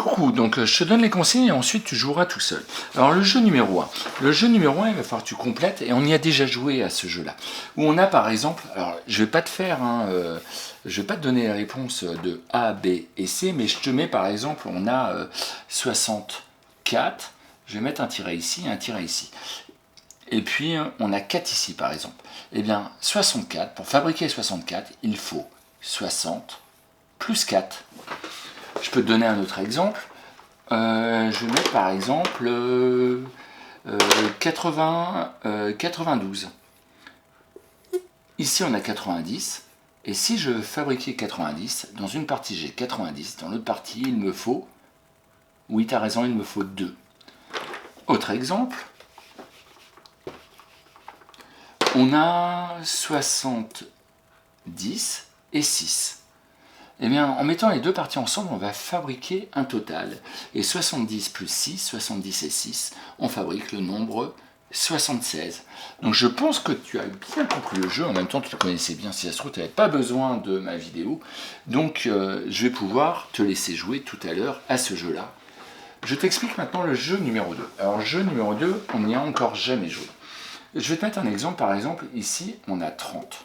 Coucou, donc je te donne les consignes et ensuite tu joueras tout seul. Alors le jeu numéro 1. Le jeu numéro 1, il va falloir que tu complètes, et on y a déjà joué à ce jeu-là. Où on a par exemple, alors je vais pas te faire, je vais pas te donner les réponses de A, B et C, mais je te mets par exemple, on a 64, je vais mettre un tiret ici et un tiret ici. Et puis on a 4 ici par exemple. Eh bien 64, pour fabriquer 64, il faut 60 plus 4. Je peux te donner un autre exemple. Je vais mettre par exemple 92. Ici on a 90. Et si je veux fabriquer 90, dans une partie j'ai 90, dans l'autre partie il me faut... Oui, tu as raison, il me faut 2. Autre exemple. On a 70 et 6. Eh bien, en mettant les deux parties ensemble, on va fabriquer un total. Et 70 plus 6, 70 et 6, on fabrique le nombre 76. Donc je pense que tu as bien compris le jeu. En même temps, tu le connaissais bien. Si ça se trouve, tu n'avais pas besoin de ma vidéo. Donc je vais pouvoir te laisser jouer tout à l'heure à ce jeu-là. Je t'explique maintenant le jeu numéro 2. Alors, jeu numéro 2, on n'y a encore jamais joué. Je vais te mettre un exemple. Par exemple, ici, on a 30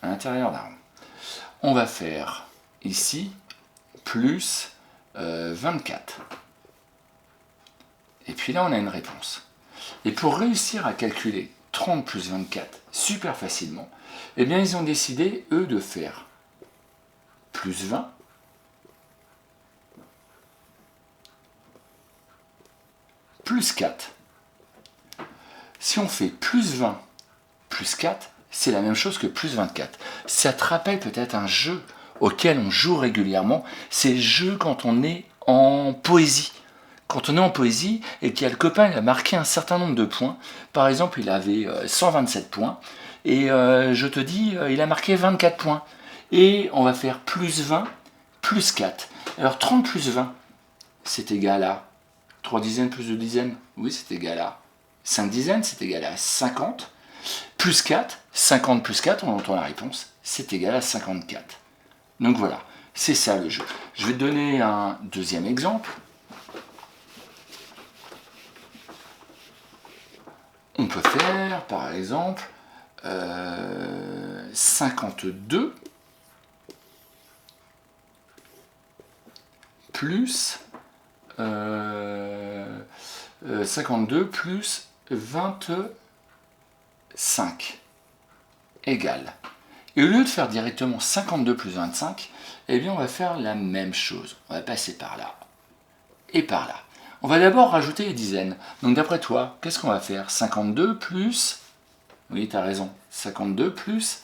à l'intérieur d'un rond. On va faire ici plus 24. Et puis là, on a une réponse. Et pour réussir à calculer 30 plus 24 super facilement, eh bien, ils ont décidé, eux, de faire plus 20 plus 4. Si on fait plus 20 plus 4, c'est la même chose que plus 24. Ça te rappelle peut-être un jeu auquel on joue régulièrement. C'est le jeu quand on est en poésie. Quand on est en poésie et qu'il y a le copain, il a marqué un certain nombre de points. Par exemple, il avait 127 points. Et je te dis, il a marqué 24 points. Et on va faire plus 20, plus 4. Alors 30 plus 20, c'est égal à 3 dizaines plus 2 dizaines. Oui, c'est égal à 5 dizaines, c'est égal à 50. Plus 4, 50 plus 4, on entend la réponse, c'est égal à 54. Donc voilà, c'est ça le jeu. Je vais te donner un deuxième exemple. On peut faire, par exemple, 52 plus 52 plus 25 égale. Et au lieu de faire directement 52 plus 25, eh bien on va faire la même chose. On va passer par là et par là. On va d'abord rajouter les dizaines. Donc d'après toi, qu'est-ce qu'on va faire? 52 plus... Oui, tu as raison. 52 plus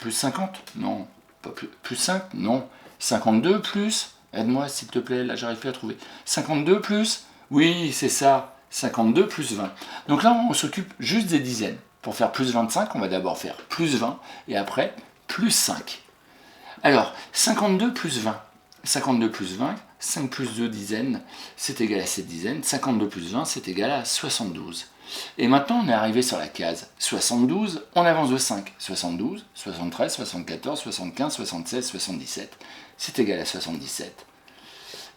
50? Non. Pas plus 5? Non. 52 plus... Aide-moi s'il te plaît, là j'arrive plus à trouver. 52 plus... Oui, c'est ça. 52 plus 20. Donc là, on s'occupe juste des dizaines. Pour faire plus 25, on va d'abord faire plus 20 et après plus 5. Alors, 52 plus 20. 52 plus 20, 5 plus 2 dizaines, c'est égal à 7 dizaines. 52 plus 20, c'est égal à 72. Et maintenant, on est arrivé sur la case 72, on avance de 5. 72, 73, 74, 75, 76, 77, c'est égal à 77.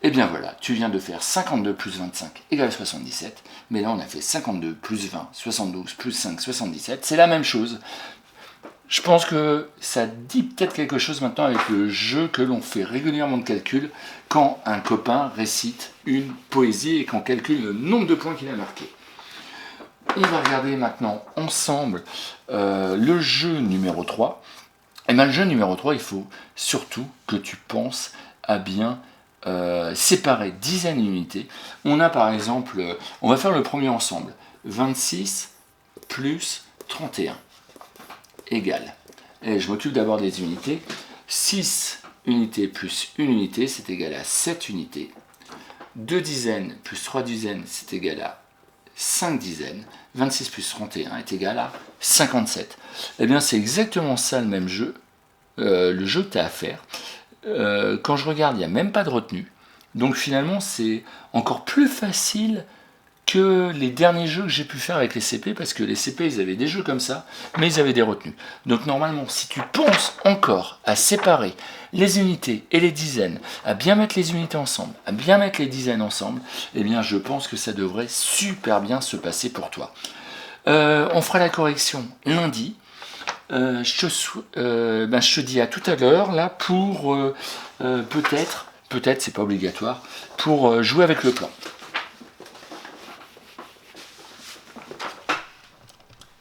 Et bien voilà, tu viens de faire 52 plus 25 égale à 77, mais là on a fait 52 plus 20, 72 plus 5, 77, c'est la même chose. Je pense que ça dit peut-être quelque chose maintenant avec le jeu que l'on fait régulièrement de calcul quand un copain récite une poésie et qu'on calcule le nombre de points qu'il a marqué. On va regarder maintenant ensemble le jeu numéro 3. Et bien le jeu numéro 3, il faut surtout que tu penses à bien séparer dizaines et unités. On a par exemple, on va faire le premier ensemble, 26 plus 31 égale, et je m'occupe d'abord des unités, 6 unités plus 1 unité, c'est égal à 7 unités, 2 dizaines plus 3 dizaines, c'est égal à 5 dizaines, 26 plus 31 est égal à 57. Et bien c'est exactement ça le même jeu, le jeu que tu as à faire. Quand je regarde, il n'y a même pas de retenue. Donc finalement, c'est encore plus facile que les derniers jeux que j'ai pu faire avec les CP, parce que les CP, ils avaient des jeux comme ça, mais ils avaient des retenues. Donc normalement, si tu penses encore à séparer les unités et les dizaines, à bien mettre les unités ensemble, à bien mettre les dizaines ensemble, eh bien je pense que ça devrait super bien se passer pour toi. On fera la correction lundi. Je te dis à tout à l'heure là pour peut-être c'est pas obligatoire, pour jouer avec le plan.